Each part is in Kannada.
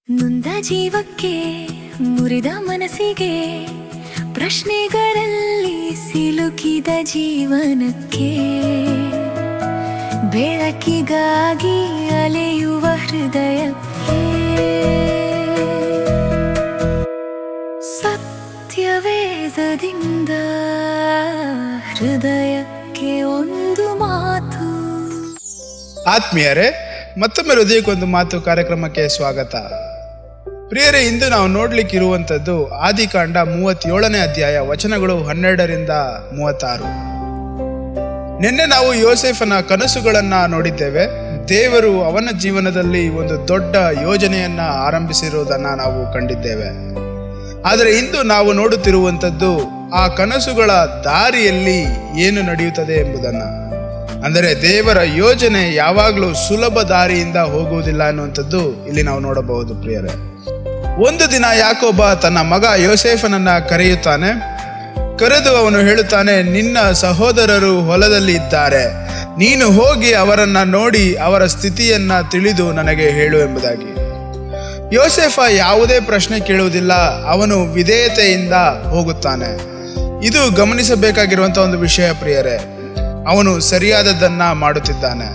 ನೊಂದ ಜೀವಕ್ಕೆ ಮುರಿದ ಮನಸ್ಸಿಗೆ ಪ್ರಶ್ನೆಗಳಲ್ಲಿ ಸಿಲುಕಿದ ಜೀವನಕ್ಕೆ ಬೆಳಕಿಗಾಗಿ ಅಲೆಯುವ ಹೃದಯಕ್ಕೆ ಸತ್ಯವೇದದಿಂದ ಹೃದಯಕ್ಕೆ ಒಂದು ಮಾತು. ಆತ್ಮೀಯರೇ, ಮತ್ತೊಮ್ಮೆ ಹೃದಯಕ್ಕೊಂದು ಮಾತು ಕಾರ್ಯಕ್ರಮಕ್ಕೆ ಸ್ವಾಗತ. ಪ್ರಿಯರೇ, ಇಂದು ನಾವು ನೋಡ್ಲಿಕ್ಕಿರುವಂಥದ್ದು ಆದಿಕಾಂಡ 37ನೇ ಅಧ್ಯಾಯ, ವಚನಗಳು 12ರಿಂದ 36. ನಿನ್ನೆ ನಾವು ಯೋಸೇಫನ ಕನಸುಗಳನ್ನ ನೋಡಿದ್ದೇವೆ. ದೇವರು ಅವನ ಜೀವನದಲ್ಲಿ ಒಂದು ದೊಡ್ಡ ಯೋಜನೆಯನ್ನ ಆರಂಭಿಸಿರುವುದನ್ನ ನಾವು ಕಂಡಿದ್ದೇವೆ. ಆದರೆ ಇಂದು ನಾವು ನೋಡುತ್ತಿರುವಂಥದ್ದು ಆ ಕನಸುಗಳ ದಾರಿಯಲ್ಲಿ ಏನು ನಡೆಯುತ್ತದೆ ಎಂಬುದನ್ನ. ಅಂದರೆ ದೇವರ ಯೋಜನೆ ಯಾವಾಗಲೂ ಸುಲಭ ದಾರಿಯಿಂದ ಹೋಗುವುದಿಲ್ಲ ಅನ್ನುವಂಥದ್ದು ಇಲ್ಲಿ ನಾವು ನೋಡಬಹುದು. ಪ್ರಿಯರೇ, ಒಂದು ದಿನ ಯಾಕೋಬ ತನ್ನ ಮಗ ಯೋಸೇಫನನ್ನ ಕರೆಯುತ್ತಾನೆ. ಕರೆದು ಅವನು ಹೇಳುತ್ತಾನೆ, ನಿನ್ನ ಸಹೋದರರು ಹೊಲದಲ್ಲಿ ಇದ್ದಾರೆ, ನೀನು ಹೋಗಿ ಅವರನ್ನ ನೋಡಿ ಅವರ ಸ್ಥಿತಿಯನ್ನ ತಿಳಿದು ನನಗೆ ಹೇಳು ಎಂಬುದಾಗಿ. ಯೋಸೇಫ ಯಾವುದೇ ಪ್ರಶ್ನೆ ಕೇಳುವುದಿಲ್ಲ, ಅವನು ವಿಧೇಯತೆಯಿಂದ ಹೋಗುತ್ತಾನೆ. ಇದು ಗಮನಿಸಬೇಕಾಗಿರುವಂಥ ಒಂದು ವಿಷಯ ಪ್ರಿಯರೇ. ಅವನು ಸರಿಯಾದದ್ದನ್ನ ಮಾಡುತ್ತಿದ್ದಾನೆ.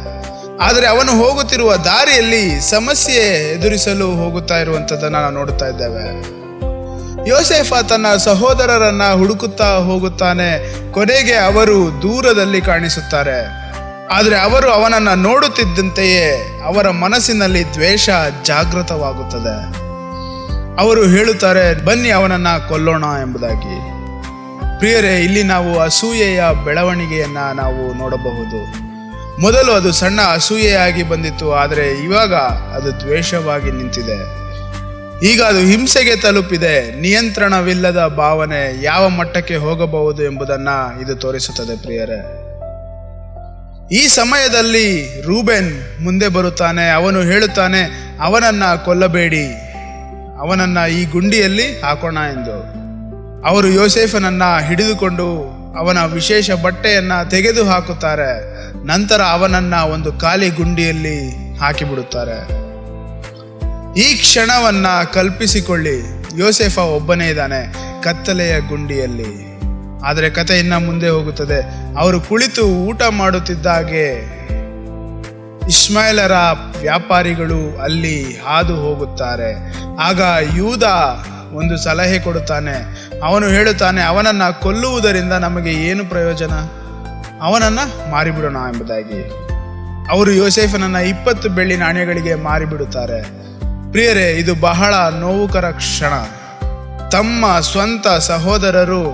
ಆದರೆ ಅವನು ಹೋಗುತ್ತಿರುವ ದಾರಿಯಲ್ಲಿ ಸಮಸ್ಯೆ ಎದುರಿಸಲು ಹೋಗುತ್ತಾ ಇರುವಂಥದ್ದನ್ನು ನಾವು ನೋಡುತ್ತಾ ಇದ್ದೇವೆ. ಯೋಸೇಫ ತನ್ನ ಸಹೋದರರನ್ನ ಹುಡುಕುತ್ತಾ ಹೋಗುತ್ತಾನೆ. ಕೊನೆಗೆ ಅವರು ದೂರದಲ್ಲಿ ಕಾಣಿಸುತ್ತಾರೆ. ಆದರೆ ಅವರು ಅವನನ್ನ ನೋಡುತ್ತಿದ್ದಂತೆಯೇ ಅವರ ಮನಸ್ಸಿನಲ್ಲಿ ದ್ವೇಷ ಜಾಗೃತವಾಗುತ್ತದೆ. ಅವರು ಹೇಳುತ್ತಾರೆ, ಬನ್ನಿ ಅವನನ್ನ ಕೊಲ್ಲೋಣ ಎಂಬುದಾಗಿ. ಪ್ರಿಯರೇ, ಇಲ್ಲಿ ನಾವು ಅಸೂಯೆಯ ಬೆಳವಣಿಗೆಯನ್ನ ನಾವು ನೋಡಬಹುದು. ಮೊದಲು ಅದು ಸಣ್ಣ ಅಸೂಯೆಯಾಗಿ ಬಂದಿತ್ತು, ಆದರೆ ಇವಾಗ ಅದು ದ್ವೇಷವಾಗಿ ನಿಂತಿದೆ. ಈಗ ಅದು ಹಿಂಸೆಗೆ ತಲುಪಿದೆ. ನಿಯಂತ್ರಣವಿಲ್ಲದ ಭಾವನೆ ಯಾವ ಮಟ್ಟಕ್ಕೆ ಹೋಗಬಹುದು ಎಂಬುದನ್ನ ಇದು ತೋರಿಸುತ್ತದೆ. ಪ್ರಿಯರೇ, ಈ ಸಮಯದಲ್ಲಿ ರೂಬೇನ್ ಮುಂದೆ ಬರುತ್ತಾನೆ. ಅವನು ಹೇಳುತ್ತಾನೆ, ಅವನನ್ನ ಕೊಲ್ಲಬೇಡಿ, ಅವನನ್ನ ಈ ಗುಂಡಿಯಲ್ಲಿ ಹಾಕೋಣ ಎಂದು. ಅವರು ಯೋಸೇಫನನ್ನ ಹಿಡಿದುಕೊಂಡು ಅವನ ವಿಶೇಷ ಬಟ್ಟೆಯನ್ನ ತೆಗೆದು ಹಾಕುತ್ತಾರೆ. ನಂತರ ಅವನನ್ನ ಒಂದು ಖಾಲಿ ಗುಂಡಿಯಲ್ಲಿ ಹಾಕಿಬಿಡುತ್ತಾರೆ. ಈ ಕ್ಷಣವನ್ನ ಕಲ್ಪಿಸಿಕೊಳ್ಳಿ. ಯೋಸೇಫ ಒಬ್ಬನೇ ಇದ್ದಾನೆ ಕತ್ತಲೆಯ ಗುಂಡಿಯಲ್ಲಿ. ಆದರೆ ಕತೆ ಇನ್ನ ಮುಂದೆ ಹೋಗುತ್ತದೆ. ಅವರು ಕುಳಿತು ಊಟ ಮಾಡುತ್ತಿದ್ದಾಗೆ ಇಷ್ಮಾಯೇಲರ ವ್ಯಾಪಾರಿಗಳು ಅಲ್ಲಿ ಹಾದು ಹೋಗುತ್ತಾರೆ. ಆಗ ಯೂದ ಒಂದು ಸಲಹೆ ಕೊಡುತ್ತಾನೆ. ಅವನು ಹೇಳುತ್ತಾನೆ, ಅವನನ್ನ ಕೊಲ್ಲುವುದರಿಂದ ನಮಗೆ ಏನು ಪ್ರಯೋಜನ, ಅವನನ್ನ ಮಾರಿಬಿಡೋಣ ಎಂಬುದಾಗಿ. ಅವರು ಯೋಸೇಫನನ್ನ 20 ಬೆಳ್ಳಿ ನಾಣ್ಯಗಳಿಗೆ ಮಾರಿಬಿಡುತ್ತಾರೆ. ಪ್ರಿಯರೇ, ಇದು ಬಹಳ ನೋವುಕರ ಕ್ಷಣ. ತಮ್ಮ ಸ್ವಂತ ಸಹೋದರರು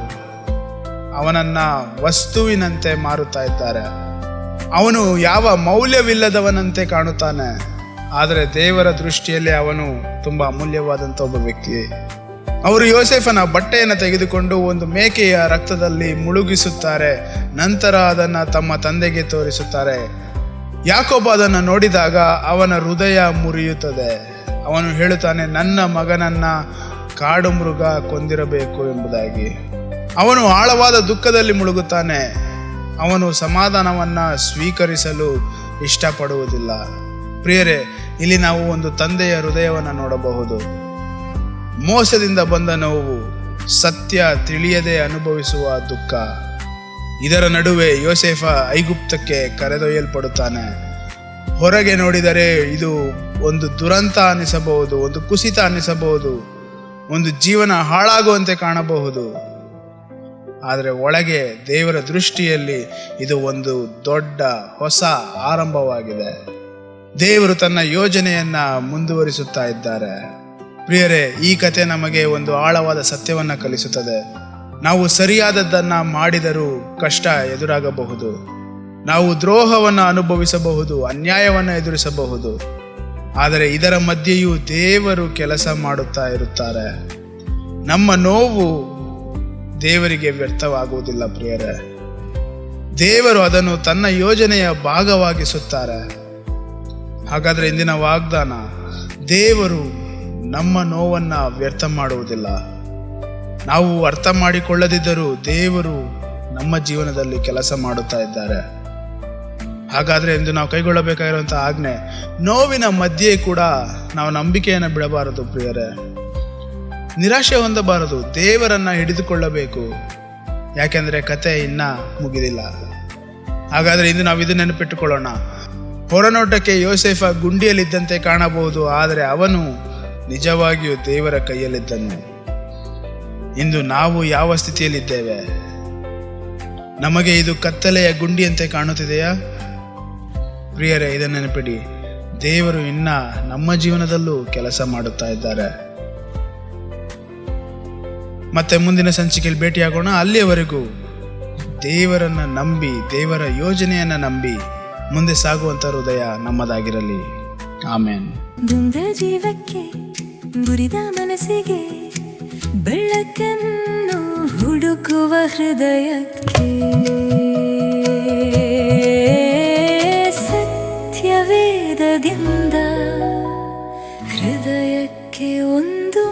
ಅವನನ್ನ ವಸ್ತುವಿನಂತೆ ಮಾರುತ್ತಾ ಇದ್ದಾರೆ. ಅವನು ಯಾವ ಮೌಲ್ಯವಿಲ್ಲದವನಂತೆ ಕಾಣುತ್ತಾನೆ, ಆದರೆ ದೇವರ ದೃಷ್ಟಿಯಲ್ಲಿ ಅವನು ತುಂಬಾ ಅಮೂಲ್ಯವಾದಂಥ ಒಬ್ಬ ವ್ಯಕ್ತಿ. ಅವರು ಯೋಸೇಫನ ಬಟ್ಟೆಯನ್ನು ತೆಗೆದುಕೊಂಡು ಒಂದು ಮೇಕೆಯ ರಕ್ತದಲ್ಲಿ ಮುಳುಗಿಸುತ್ತಾರೆ. ನಂತರ ಅದನ್ನು ತಮ್ಮ ತಂದೆಗೆ ತೋರಿಸುತ್ತಾರೆ. ಯಾಕೋಬ ಅದನ್ನು ನೋಡಿದಾಗ ಅವನ ಹೃದಯ ಮುರಿಯುತ್ತದೆ. ಅವನು ಹೇಳುತ್ತಾನೆ, ನನ್ನ ಮಗನನ್ನ ಕಾಡು ಮೃಗ ಕೊಂದಿರಬೇಕು ಎಂಬುದಾಗಿ. ಅವನು ಆಳವಾದ ದುಃಖದಲ್ಲಿ ಮುಳುಗುತ್ತಾನೆ. ಅವನು ಸಮಾಧಾನವನ್ನ ಸ್ವೀಕರಿಸಲು ಇಷ್ಟಪಡುವುದಿಲ್ಲ. ಪ್ರಿಯರೇ, ಇಲ್ಲಿ ನಾವು ಒಂದು ತಂದೆಯ ಹೃದಯವನ್ನು ನೋಡಬಹುದು. ಮೋಸದಿಂದ ಬಂದ ನೋವು, ಸತ್ಯ ತಿಳಿಯದೆ ಅನುಭವಿಸುವ ದುಃಖ. ಇದರ ನಡುವೆ ಯೋಸೇಫ ಐಗುಪ್ತಕ್ಕೆ ಕರೆದೊಯ್ಯಲ್ಪಡುತ್ತಾನೆ. ಹೊರಗೆ ನೋಡಿದರೆ ಇದು ಒಂದು ದುರಂತ ಅನ್ನಿಸಬಹುದು, ಒಂದು ಕುಸಿತ ಅನ್ನಿಸಬಹುದು, ಒಂದು ಜೀವನ ಹಾಳಾಗುವಂತೆ ಕಾಣಬಹುದು. ಆದರೆ ಒಳಗೆ ದೇವರ ದೃಷ್ಟಿಯಲ್ಲಿ ಇದು ಒಂದು ದೊಡ್ಡ ಹೊಸ ಆರಂಭವಾಗಿದೆ. ದೇವರು ತನ್ನ ಯೋಜನೆಯನ್ನ ಮುಂದುವರಿಸುತ್ತಾ ಇದ್ದಾರೆ. ಪ್ರಿಯರೇ, ಈ ಕತೆ ನಮಗೆ ಒಂದು ಆಳವಾದ ಸತ್ಯವನ್ನ ಕಲಿಸುತ್ತದೆ. ನಾವು ಸರಿಯಾದದ್ದನ್ನ ಮಾಡಿದರೂ ಕಷ್ಟ ಎದುರಾಗಬಹುದು. ನಾವು ದ್ರೋಹವನ್ನು ಅನುಭವಿಸಬಹುದು, ಅನ್ಯಾಯವನ್ನು ಎದುರಿಸಬಹುದು. ಆದರೆ ಇದರ ಮಧ್ಯೆಯೂ ದೇವರು ಕೆಲಸ ಮಾಡುತ್ತಾ ಇರುತ್ತಾರೆ. ನಮ್ಮ ನೋವು ದೇವರಿಗೆ ವ್ಯರ್ಥವಾಗುವುದಿಲ್ಲ. ಪ್ರಿಯರೇ, ದೇವರು ಅದನ್ನು ತನ್ನ ಯೋಜನೆಯ ಭಾಗವಾಗಿಸುತ್ತಾರೆ. ಹಾಗಾದ್ರೆ ಇಂದಿನ ವಾಗ್ದಾನ, ದೇವರು ನಮ್ಮ ನೋವನ್ನ ವ್ಯರ್ಥ ಮಾಡುವುದಿಲ್ಲ. ನಾವು ಅರ್ಥ ಮಾಡಿಕೊಳ್ಳದಿದ್ದರೂ ದೇವರು ನಮ್ಮ ಜೀವನದಲ್ಲಿ ಕೆಲಸ ಮಾಡುತ್ತಾ ಇದ್ದಾರೆ. ಹಾಗಾದರೆ ಇಂದು ನಾವು ಕೈಗೊಳ್ಳಬೇಕಾಗಿರುವಂಥ ಆಜ್ಞೆ, ನೋವಿನ ಮಧ್ಯೆ ಕೂಡ ನಾವು ನಂಬಿಕೆಯನ್ನು ಬಿಡಬಾರದು ಪ್ರಿಯರೇ. ನಿರಾಶೆ ಹೊಂದಬಾರದು, ದೇವರನ್ನು ಹಿಡಿದುಕೊಳ್ಳಬೇಕು. ಯಾಕೆಂದರೆ ಕತೆ ಇನ್ನೂ ಮುಗಿದಿಲ್ಲ. ಹಾಗಾದರೆ ಇಂದು ನಾವು ಇದನ್ನು ನೆನಪಿಟ್ಟುಕೊಳ್ಳೋಣ. ಹೊರನೋಟಕ್ಕೆ ಯೋಸೇಫ ಗುಂಡಿಯಲ್ಲಿದ್ದಂತೆ ಕಾಣಬಹುದು, ಆದರೆ ಅವನು ನಿಜವಾಗಿಯೂ ದೇವರ ಕೈಯಲ್ಲಿದ್ದನು. ಇಂದು ನಾವು ಯಾವ ಸ್ಥಿತಿಯಲ್ಲಿದ್ದೇವೆ? ನಮಗೆ ಇದು ಕತ್ತಲೆಯ ಗುಂಡಿಯಂತೆ ಕಾಣುತ್ತಿದೆಯಾ? ಪ್ರಿಯರೇ, ಇದನ್ನು ನೆನಪಿಡಿ, ದೇವರು ಇನ್ನ ನಮ್ಮ ಜೀವನದಲ್ಲೂ ಕೆಲಸ ಮಾಡುತ್ತಾ ಇದ್ದಾರೆ. ಮತ್ತೆ ಮುಂದಿನ ಸಂಚಿಕೆಯಲ್ಲಿ ಭೇಟಿಯಾಗೋಣ. ಅಲ್ಲಿಯವರೆಗೂ ದೇವರನ್ನ ನಂಬಿ, ದೇವರ ಯೋಜನೆಯನ್ನ ನಂಬಿ ಮುಂದೆ ಸಾಗುವಂತ ಹೃದಯ ನಮ್ಮದಾಗಿರಲಿ. ಆಮೇನ್. ನೊಂದ ಜೀವಕ್ಕೆ, ಮುರಿದ ಮನಸ್ಸಿಗೆ ಬೆಳಕನ್ನು ಹುಡುಕುವ ಹೃದಯಕ್ಕೆ ಸತ್ಯವೇದದಿಂದ ಹೃದಯಕ್ಕೆ ಒಂದು